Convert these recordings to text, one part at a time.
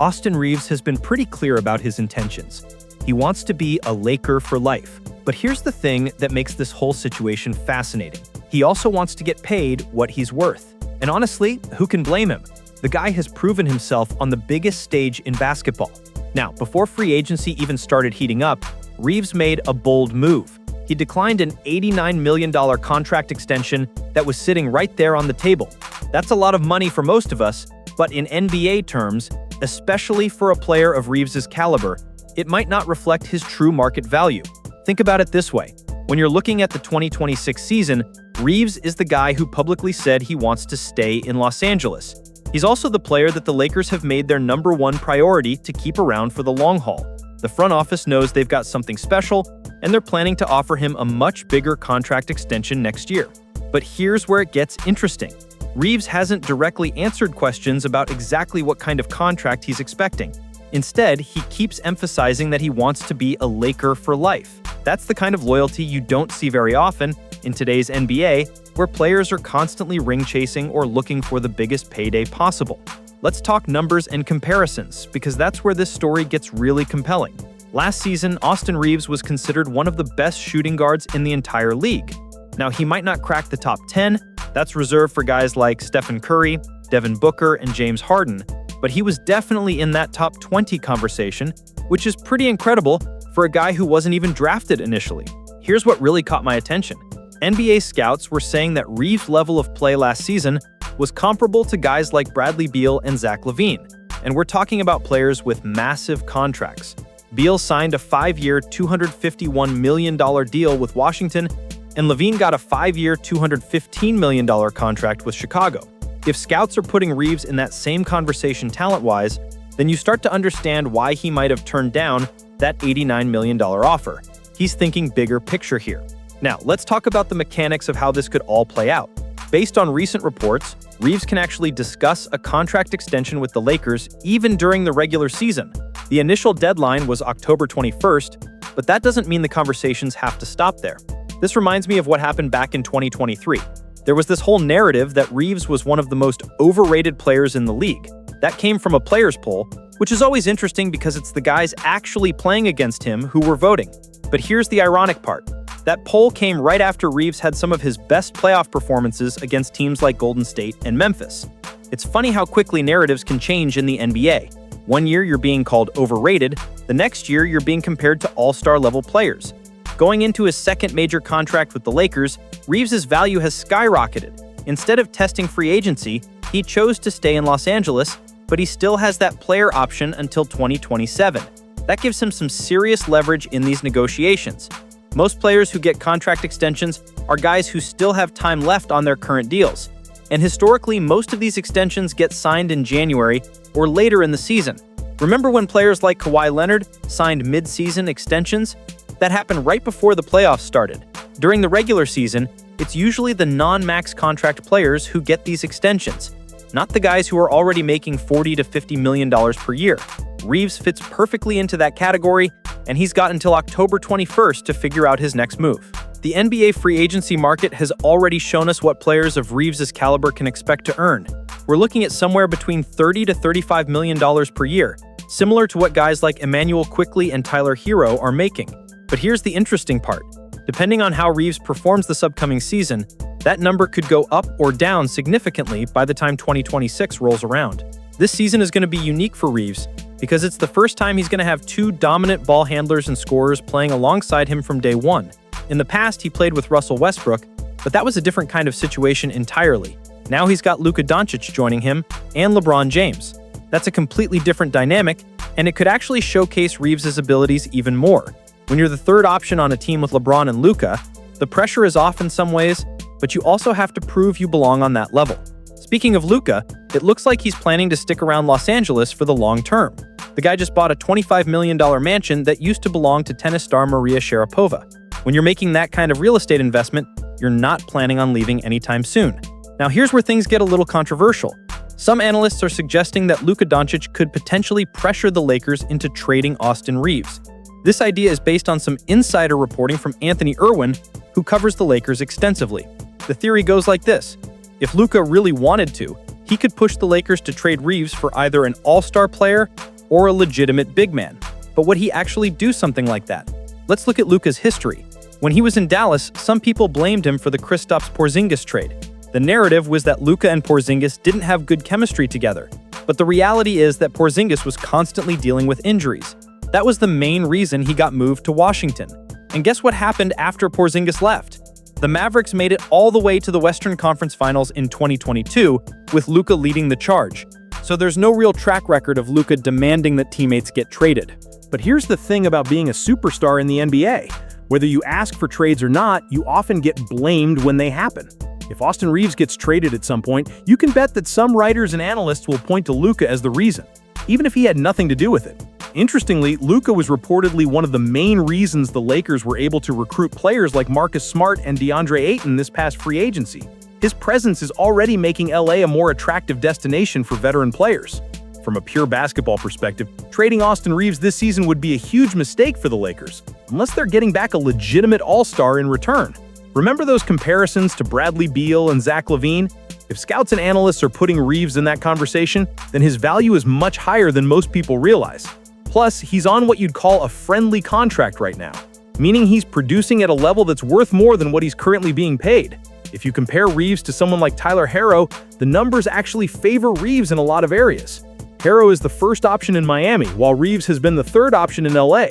Austin Reaves has been pretty clear about his intentions. He wants to be a Laker for life. But here's the thing that makes this whole situation fascinating. He also wants to get paid what he's worth. And honestly, who can blame him? The guy has proven himself on the biggest stage in basketball. Now, before free agency even started heating up, Reaves made a bold move. He declined an $89 million contract extension that was sitting right there on the table. That's a lot of money for most of us, but in NBA terms, especially for a player of Reaves' caliber, it might not reflect his true market value. Think about it this way. When you're looking at the 2026 season, Reaves is the guy who publicly said he wants to stay in Los Angeles. He's also the player that the Lakers have made their #1 priority to keep around for the long haul. The front office knows they've got something special, and they're planning to offer him a much bigger contract extension next year. But here's where it gets interesting. Reaves hasn't directly answered questions about exactly what kind of contract he's expecting. Instead, he keeps emphasizing that he wants to be a Laker for life. That's the kind of loyalty you don't see very often in today's NBA, where players are constantly ring-chasing or looking for the biggest payday possible. Let's talk numbers and comparisons, because that's where this story gets really compelling. Last season, Austin Reaves was considered one of the best shooting guards in the entire league. Now, he might not crack the top 10, that's reserved for guys like Stephen Curry, Devin Booker, and James Harden, but he was definitely in that top 20 conversation, which is pretty incredible for a guy who wasn't even drafted initially. Here's what really caught my attention. NBA scouts were saying that Reaves' level of play last season was comparable to guys like Bradley Beal and Zach LaVine, and we're talking about players with massive contracts. Beal signed a 5-year, $251 million deal with Washington, and LaVine got a 5-year, $215 million contract with Chicago. If scouts are putting Reaves in that same conversation talent-wise, then you start to understand why he might have turned down that $89 million offer. He's thinking bigger picture here. Now, let's talk about the mechanics of how this could all play out. Based on recent reports, Reaves can actually discuss a contract extension with the Lakers even during the regular season. The initial deadline was October 21st, but that doesn't mean the conversations have to stop there. This reminds me of what happened back in 2023. There was this whole narrative that Reaves was one of the most overrated players in the league. That came from a players' poll, which is always interesting because it's the guys actually playing against him who were voting. But here's the ironic part. That poll came right after Reaves had some of his best playoff performances against teams like Golden State and Memphis. It's funny how quickly narratives can change in the NBA. One year you're being called overrated, the next year you're being compared to all-star level players. Going into his second major contract with the Lakers, Reaves' value has skyrocketed. Instead of testing free agency, he chose to stay in Los Angeles, but he still has that player option until 2027. That gives him some serious leverage in these negotiations. Most players who get contract extensions are guys who still have time left on their current deals. And historically, most of these extensions get signed in January or later in the season. Remember when players like Kawhi Leonard signed mid-season extensions? That happened right before the playoffs started. During the regular season, it's usually the non-max contract players who get these extensions, not the guys who are already making $40 to $50 million per year. Reaves fits perfectly into that category, and he's got until October 21st to figure out his next move. The NBA free agency market has already shown us what players of Reaves' caliber can expect to earn. We're looking at somewhere between $30 to $35 million per year, similar to what guys like Emmanuel Quickley and Tyler Hero are making. But here's the interesting part. Depending on how Reaves performs this upcoming season, that number could go up or down significantly by the time 2026 rolls around. This season is going to be unique for Reaves because it's the first time he's going to have two dominant ball handlers and scorers playing alongside him from day one. In the past, he played with Russell Westbrook, but that was a different kind of situation entirely. Now he's got Luka Doncic joining him and LeBron James. That's a completely different dynamic, and it could actually showcase Reaves' abilities even more. When you're the third option on a team with LeBron and Luka, the pressure is off in some ways, but you also have to prove you belong on that level. Speaking of Luka, it looks like he's planning to stick around Los Angeles for the long term. The guy just bought a $25 million mansion that used to belong to tennis star Maria Sharapova. When you're making that kind of real estate investment, you're not planning on leaving anytime soon. Now here's where things get a little controversial. Some analysts are suggesting that Luka Doncic could potentially pressure the Lakers into trading Austin Reaves. This idea is based on some insider reporting from Anthony Irwin, who covers the Lakers extensively. The theory goes like this. If Luka really wanted to, he could push the Lakers to trade Reaves for either an all-star player or a legitimate big man. But would he actually do something like that? Let's look at Luka's history. When he was in Dallas, some people blamed him for the Kristaps Porzingis trade. The narrative was that Luka and Porzingis didn't have good chemistry together. But the reality is that Porzingis was constantly dealing with injuries. That was the main reason he got moved to Washington. And guess what happened after Porzingis left? The Mavericks made it all the way to the Western Conference Finals in 2022, with Luka leading the charge. So there's no real track record of Luka demanding that teammates get traded. But here's the thing about being a superstar in the NBA. Whether you ask for trades or not, you often get blamed when they happen. If Austin Reaves gets traded at some point, you can bet that some writers and analysts will point to Luka as the reason, even if he had nothing to do with it. Interestingly, Luka was reportedly one of the main reasons the Lakers were able to recruit players like Marcus Smart and DeAndre Ayton this past free agency. His presence is already making LA a more attractive destination for veteran players. From a pure basketball perspective, trading Austin Reaves this season would be a huge mistake for the Lakers, unless they're getting back a legitimate all-star in return. Remember those comparisons to Bradley Beal and Zach LaVine? If scouts and analysts are putting Reaves in that conversation, then his value is much higher than most people realize. Plus, he's on what you'd call a friendly contract right now, meaning he's producing at a level that's worth more than what he's currently being paid. If you compare Reaves to someone like Tyler Herro, the numbers actually favor Reaves in a lot of areas. Herro is the first option in Miami, while Reaves has been the third option in LA.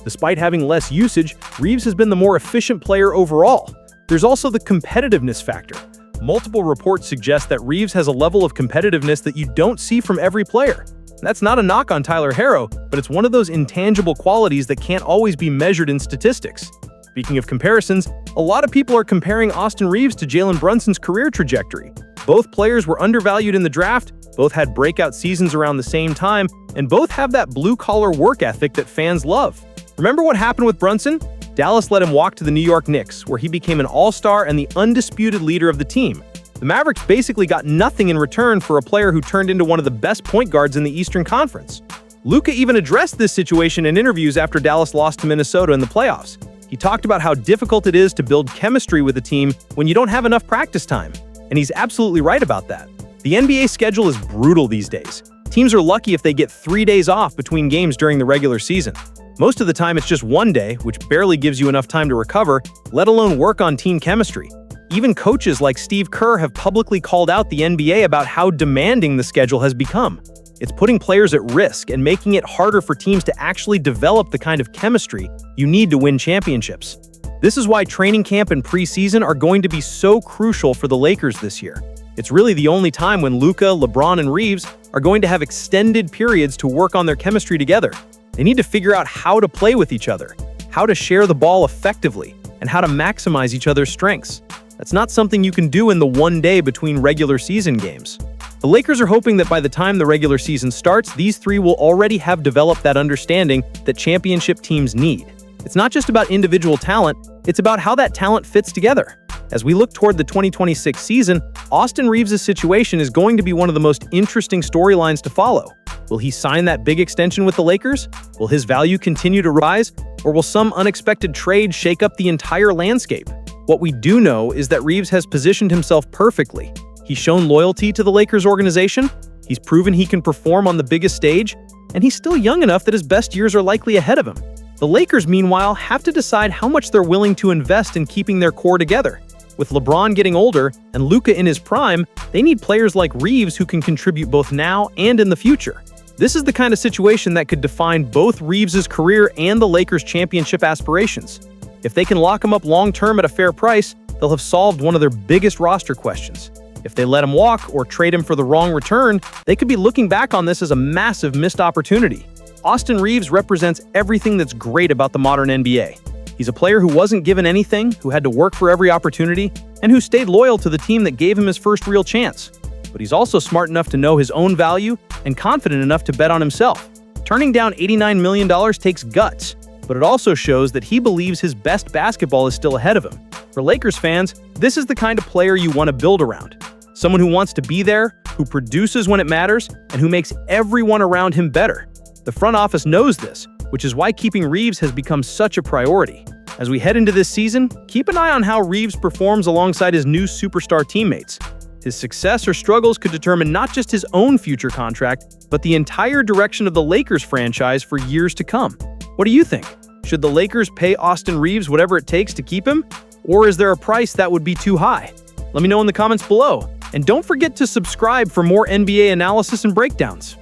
Despite having less usage, Reaves has been the more efficient player overall. There's also the competitiveness factor. Multiple reports suggest that Reaves has a level of competitiveness that you don't see from every player. That's not a knock on Tyler Herro, but it's one of those intangible qualities that can't always be measured in statistics. Speaking of comparisons, a lot of people are comparing Austin Reaves to Jalen Brunson's career trajectory. Both players were undervalued in the draft, both had breakout seasons around the same time, and both have that blue-collar work ethic that fans love. Remember what happened with Brunson? Dallas let him walk to the New York Knicks, where he became an all-star and the undisputed leader of the team. The Mavericks basically got nothing in return for a player who turned into one of the best point guards in the Eastern Conference. Luka even addressed this situation in interviews after Dallas lost to Minnesota in the playoffs. He talked about how difficult it is to build chemistry with a team when you don't have enough practice time. And he's absolutely right about that. The NBA schedule is brutal these days. Teams are lucky if they get 3 days off between games during the regular season. Most of the time it's just 1 day, which barely gives you enough time to recover, let alone work on team chemistry. Even coaches like Steve Kerr have publicly called out the NBA about how demanding the schedule has become. It's putting players at risk and making it harder for teams to actually develop the kind of chemistry you need to win championships. This is why training camp and preseason are going to be so crucial for the Lakers this year. It's really the only time when Luka, LeBron, and Reaves are going to have extended periods to work on their chemistry together. They need to figure out how to play with each other, how to share the ball effectively, and how to maximize each other's strengths. That's not something you can do in the 1 day between regular season games. The Lakers are hoping that by the time the regular season starts, these three will already have developed that understanding that championship teams need. It's not just about individual talent, it's about how that talent fits together. As we look toward the 2026 season, Austin Reaves' situation is going to be one of the most interesting storylines to follow. Will he sign that big extension with the Lakers? Will his value continue to rise? Or will some unexpected trade shake up the entire landscape? What we do know is that Reaves has positioned himself perfectly. He's shown loyalty to the Lakers organization, he's proven he can perform on the biggest stage, and he's still young enough that his best years are likely ahead of him. The Lakers, meanwhile, have to decide how much they're willing to invest in keeping their core together. With LeBron getting older and Luka in his prime, they need players like Reaves who can contribute both now and in the future. This is the kind of situation that could define both Reaves' career and the Lakers' championship aspirations. If they can lock him up long-term at a fair price, they'll have solved one of their biggest roster questions. If they let him walk or trade him for the wrong return, they could be looking back on this as a massive missed opportunity. Austin Reaves represents everything that's great about the modern NBA. He's a player who wasn't given anything, who had to work for every opportunity, and who stayed loyal to the team that gave him his first real chance. But he's also smart enough to know his own value and confident enough to bet on himself. Turning down $89 million takes guts, but it also shows that he believes his best basketball is still ahead of him. For Lakers fans, this is the kind of player you want to build around. Someone who wants to be there, who produces when it matters, and who makes everyone around him better. The front office knows this, which is why keeping Reaves has become such a priority. As we head into this season, keep an eye on how Reaves performs alongside his new superstar teammates. His success or struggles could determine not just his own future contract, but the entire direction of the Lakers franchise for years to come. What do you think? Should the Lakers pay Austin Reaves whatever it takes to keep him? Or is there a price that would be too high? Let me know in the comments below. And don't forget to subscribe for more NBA analysis and breakdowns.